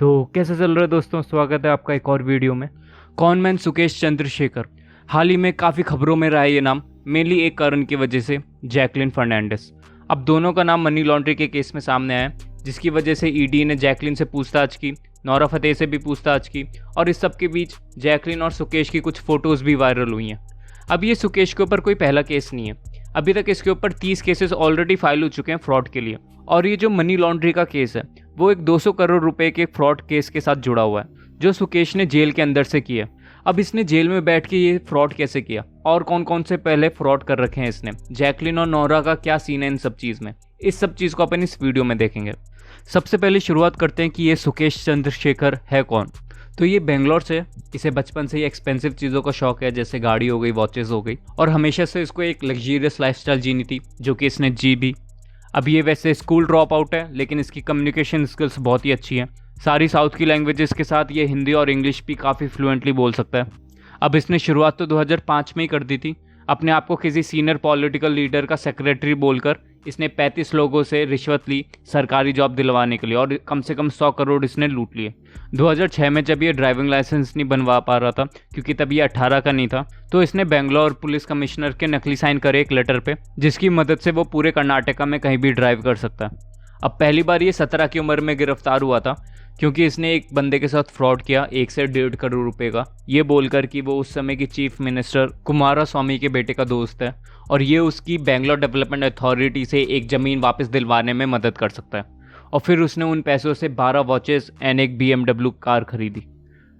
तो कैसे चल रहा है दोस्तों, स्वागत है आपका एक और वीडियो में। कॉनमैन सुकेश चंद्रशेखर हाल ही में काफ़ी खबरों में रहा है ये नाम, मेनली एक कारण की वजह से, जैकलिन फर्नांडिस। अब दोनों का नाम मनी लॉन्ड्रिंग के केस में सामने आया, जिसकी वजह से ईडी ने जैकलिन से पूछताछ की, नोरा फतेही से भी पूछताछ की, और इस सब के बीच जैकलिन और सुकेश की कुछ फ़ोटोज़ भी वायरल हुई हैं। अब ये सुकेश के ऊपर कोई पहला केस नहीं है, अभी तक इसके ऊपर 30 केसेस ऑलरेडी फाइल हो चुके हैं फ्रॉड के लिए। और ये जो मनी लॉन्ड्रिंग का केस है वो एक 200 करोड़ रुपए के फ्रॉड केस के साथ जुड़ा हुआ है, जो सुकेश ने जेल के अंदर से किया। अब इसने जेल में बैठ के ये फ्रॉड कैसे किया और कौन कौन से पहले फ्रॉड कर रखे हैं इसने, जैकलिन और नोरा का क्या सीन है इन सब चीज़ में, इस सब चीज़ को अपन इस वीडियो में देखेंगे। सबसे पहले शुरुआत करते हैं कि ये सुकेश चंद्रशेखर है कौन। तो ये बेंगलोर से, इसे बचपन से ही एक्सपेंसिव चीज़ों का शौक है, जैसे गाड़ी हो गई, वॉचेस हो गई, और हमेशा से इसको एक लग्जरियस लाइफस्टाइल जीनी थी, जो कि इसने जी भी। अब ये वैसे स्कूल ड्रॉप आउट है, लेकिन इसकी कम्युनिकेशन स्किल्स बहुत ही अच्छी हैं। सारी साउथ की लैंग्वेजेस के साथ ये हिंदी और इंग्लिश भी काफ़ी फ्लुएंटली बोल सकता है। अब इसने शुरुआत तो 2005 में ही कर दी थी। अपने आप को किसी सीनियर पॉलिटिकल लीडर का सेक्रेटरी बोलकर इसने 35 लोगों से रिश्वत ली सरकारी जॉब दिलवाने के लिए, और कम से कम 100 करोड़ इसने लूट लिए। 2006 में जब ये ड्राइविंग लाइसेंस नहीं बनवा पा रहा था, क्योंकि तब ये 18 का नहीं था, तो इसने बेंगलोर पुलिस कमिश्नर के नकली साइन करे एक लेटर पे, जिसकी मदद से वो पूरे कर्नाटका में कहीं भी ड्राइव कर सकता है। अब पहली बार ये 17 की उम्र में गिरफ्तार हुआ था, क्योंकि इसने एक बंदे के साथ फ्रॉड किया 1 से 1.5 करोड़ रुपए का, ये बोलकर कि वो उस समय की चीफ मिनिस्टर कुमारस्वामी के बेटे का दोस्त है, और ये उसकी बेंगलोर डेवलपमेंट अथॉरिटी से एक ज़मीन वापस दिलवाने में मदद कर सकता है। और फिर उसने उन पैसों से 12 वॉचेस एंड एक BMW कार खरीदी।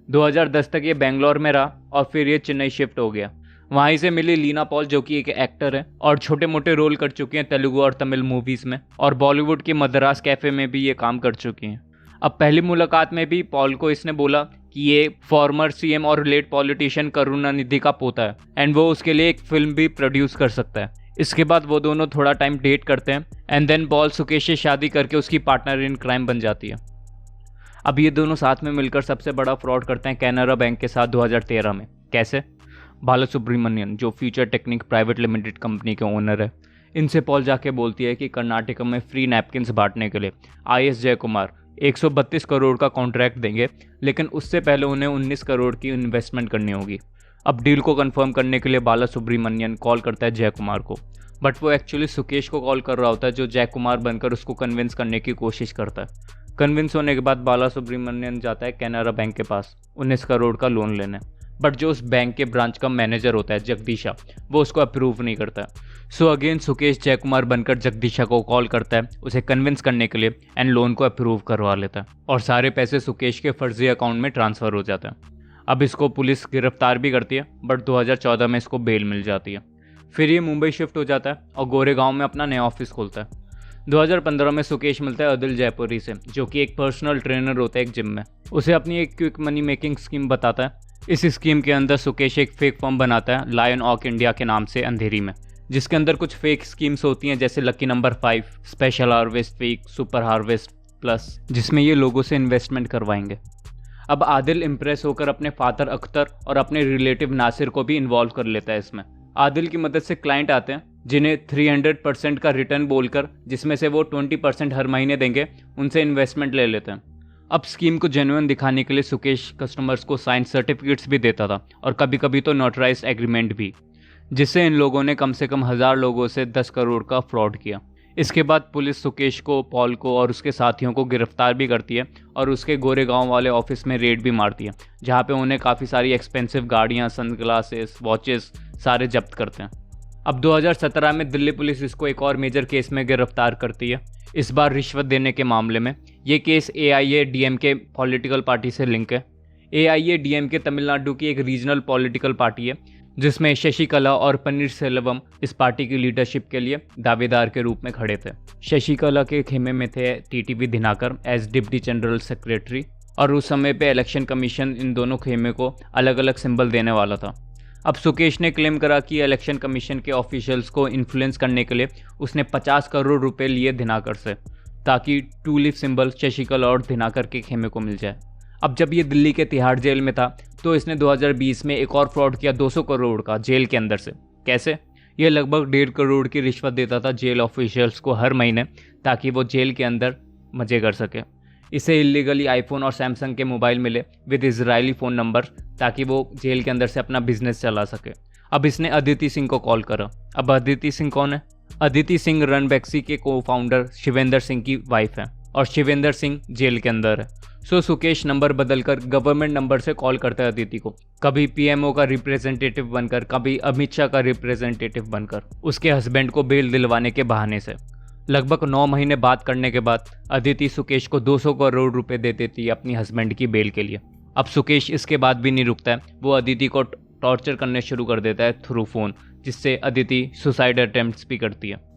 2010 तक ये बेंगलोर में रहा, और फिर ये चेन्नई शिफ्ट हो गया। वहीं से मिली लीना पॉल, जो कि एक एक्टर है और छोटे मोटे रोल कर चुकी हैं तेलुगु और तमिल मूवीज़ में, और बॉलीवुड के मद्रास कैफ़े में भी ये काम कर चुकी हैं। अब पहली मुलाकात में भी पॉल को इसने बोला कि ये फॉर्मर CM और लेट पॉलिटिशियन करुणानिधि का पोता है, एंड वो उसके लिए एक फिल्म भी प्रोड्यूस कर सकता है। इसके बाद वो दोनों थोड़ा टाइम डेट करते हैं, एंड देन पॉल सुकेश से शादी करके उसकी पार्टनर इन क्राइम बन जाती है। अब ये दोनों साथ में मिलकर सबसे बड़ा फ्रॉड करते हैं कैनरा बैंक के साथ 2013 में। कैसे? बालासुब्रमण्यन, जो future technique private limited company के ओनर है, इनसे पॉल जाके बोलती है कि कर्नाटक में फ्री नैपकिन्स बांटने के लिए IS जयकुमार 132 करोड़ का कॉन्ट्रैक्ट देंगे, लेकिन उससे पहले उन्हें 19 करोड़ की इन्वेस्टमेंट करनी होगी। अब डील को कंफर्म करने के लिए बालासुब्रमण्यन कॉल करता है जयकुमार को, बट वो एक्चुअली सुकेश को कॉल कर रहा होता है, जो जयकुमार बनकर उसको कन्विंस करने की कोशिश करता है। कन्विंस होने के बाद बालासुब्रमण्यन जाता है कैनरा बैंक के पास 19 करोड़ का लोन लेने, बट जो उस बैंक के ब्रांच का मैनेजर होता है जगदीशा, वो उसको अप्रूव नहीं करता है। सो अगेन सुकेश जयकुमार बनकर जगदीशा को कॉल करता है उसे कन्विंस करने के लिए, एंड लोन को अप्रूव करवा लेता है, और सारे पैसे सुकेश के फर्जी अकाउंट में ट्रांसफ़र हो जाते हैं। अब इसको पुलिस गिरफ्तार भी करती है, बट 2014 में इसको बेल मिल जाती है। फिर ये मुंबई शिफ्ट हो जाता है और गोरेगांव में अपना नया ऑफिस खोलता है। 2015 में सुकेश मिलता है अदिल जयपुरी से, जो कि एक पर्सनल ट्रेनर होता है एक जिम में। उसे अपनी एक क्विक मनी मेकिंग स्कीम बताता है। इस स्कीम के अंदर सुकेश एक फेक फॉर्म बनाता है लायन ऑक इंडिया के नाम से अंधेरी में, जिसके अंदर कुछ फेक स्कीम्स होती हैं, जैसे lucky number 5, special harvest week, super harvest plus, जिसमें ये लोगों से इन्वेस्टमेंट करवाएंगे। अब आदिल इम्प्रेस होकर अपने फादर अख्तर और अपने रिलेटिव नासिर को भी इन्वॉल्व कर लेता है इसमें। आदिल की मदद से क्लाइंट आते हैं जिन्हें 300% का रिटर्न बोलकर, जिसमें से वो 20% हर महीने देंगे, उनसे इन्वेस्टमेंट ले लेते हैं। अब स्कीम को जेन्युइन दिखाने के लिए सुकेश कस्टमर्स को साइन सर्टिफिकेट्स भी देता था, और कभी कभी तो नोटराइज्ड एग्रीमेंट भी, जिससे इन लोगों ने कम से कम 1000 लोगों से 10 करोड़ का फ्रॉड किया। इसके बाद पुलिस सुकेश को, पॉल को और उसके साथियों को गिरफ्तार भी करती है, और उसके गोरेगांव वाले ऑफिस में रेड भी मारती है, जहां पे उन्हें काफ़ी सारी एक्सपेंसिव गाड़ियां, सनग्लासेस, वॉचेस सारे जब्त करते हैं। अब 2017 में दिल्ली पुलिस इसको एक और मेजर केस में गिरफ्तार करती है, इस बार रिश्वत देने के मामले में। ये केस AIADMK पॉलिटिकल पार्टी से लिंक है। AIADMK तमिलनाडु की एक रीजनल पॉलिटिकल पार्टी है, जिसमें शशिकला और पनीरसेल्वम इस पार्टी की लीडरशिप के लिए दावेदार के रूप में खड़े थे। शशिकला के खेमे में थे TTV Dhinakaran as deputy general secretary, और उस समय पे इलेक्शन कमीशन इन दोनों खेमे को अलग अलग सिंबल देने वाला था। अब सुकेश ने क्लेम करा कि इलेक्शन कमीशन के ऑफिशियल्स को इन्फ्लुएंस करने के लिए उसने 50 करोड़ रुपए लिए दिनाकर से, ताकि टू लीफ सिंबल शशिकला और दिनाकर के खेमे को मिल जाए। अब जब ये दिल्ली के तिहाड़ जेल में था, तो इसने 2020 में एक और फ्रॉड किया 200 करोड़ का जेल के अंदर से। कैसे? ये लगभग 1.5 करोड़ की रिश्वत देता था जेल ऑफिशियल्स को हर महीने, ताकि वो जेल के अंदर मजे कर सके। इसे इलीगली आईफोन और सैमसंग के मोबाइल मिले विद इजरायली फ़ोन नंबर ताकि वो जेल के अंदर से अपना बिजनेस चला सके। अब इसने अदिति सिंह को कॉल करा। अब अदिति सिंह कौन है? अदिति सिंह रनबैक्सी के को फाउंडर शिवेंद्र सिंह की वाइफ है और शिवेंद्र सिंह जेल के अंदर है। सो सुकेश नंबर बदलकर गवर्नमेंट नंबर से कॉल करता है अदिति को, कभी पीएमओ का रिप्रेजेंटेटिव बनकर, कभी अमित शाह का रिप्रेजेंटेटिव बनकर, उसके हस्बैंड को बेल दिलवाने के बहाने से। लगभग 9 महीने बात करने के बाद अदिति सुकेश को 200 करोड़ रुपए दे देती है अपनी हस्बैंड की बेल के लिए। अब सुकेश इसके बाद भी नहीं रुकता है, वो अदिति को टॉर्चर करने शुरू कर देता है थ्रू फोन, जिससे अदिति सुसाइड अटेम्प्ट्स भी करती है।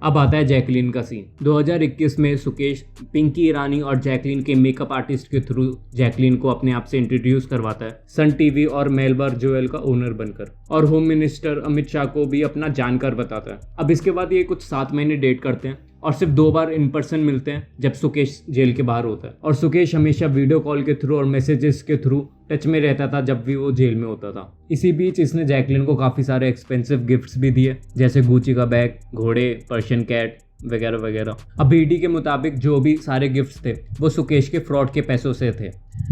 अब आता है जैकलीन का सीन। 2021 में सुकेश पिंकी ईरानी और जैकलीन के मेकअप आर्टिस्ट के थ्रू जैकलीन को अपने आप से इंट्रोड्यूस करवाता है सन टीवी और मेलबार ज्वेल का ओनर बनकर, और होम मिनिस्टर अमित शाह को भी अपना जानकार बताता है। अब इसके बाद ये कुछ 7 महीने डेट करते हैं और सिर्फ 2 बार इन पर्सन मिलते हैं जब सुकेश जेल के बाहर होता है, और सुकेश हमेशा वीडियो कॉल के थ्रू और मैसेजेस के थ्रू टच में रहता था जब भी वो जेल में होता था। इसी बीच इसने जैकलीन को काफ़ी सारे एक्सपेंसिव गिफ्ट्स भी दिए, जैसे गुची का बैग, घोड़े, पर्शियन कैट वगैरह वगैरह। अब ईडी के मुताबिक जो भी सारे गिफ्ट्स थे वो सुकेश के फ्रॉड के पैसों से थे,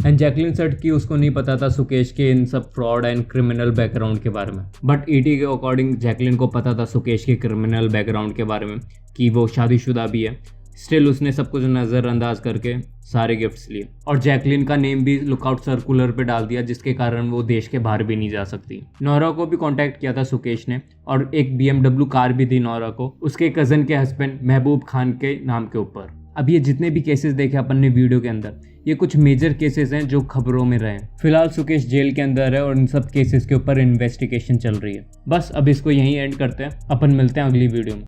एंड जैकलीन सेड कि उसको नहीं पता था सुकेश के इन सब फ्रॉड एंड क्रिमिनल बैकग्राउंड के बारे में। बट ईडी के अकॉर्डिंग जैकलीन को पता था सुकेश के क्रिमिनल बैकग्राउंड के बारे में, कि वो शादीशुदा भी है। स्टिल उसने सब कुछ नज़रअंदाज करके सारे गिफ्ट्स लिए, और जैकलीन का नेम भी लुकआउट सर्कुलर पे डाल दिया, जिसके कारण वो देश के बाहर भी नहीं जा सकती। नौरा को भी कांटेक्ट किया था सुकेश ने, और एक BMW कार भी दी नौरा को उसके कज़न के हस्बैंड महबूब खान के नाम के ऊपर। अब ये जितने भी केसेस देखे अपन ने वीडियो के अंदर, ये कुछ मेजर केसेस हैं जो खबरों में रहे। फिलहाल सुकेश जेल के अंदर है और इन सब केसेस के ऊपर इन्वेस्टिगेशन चल रही है। बस अब इसको यहीं एंड करते हैं, अपन मिलते हैं अगली वीडियो में।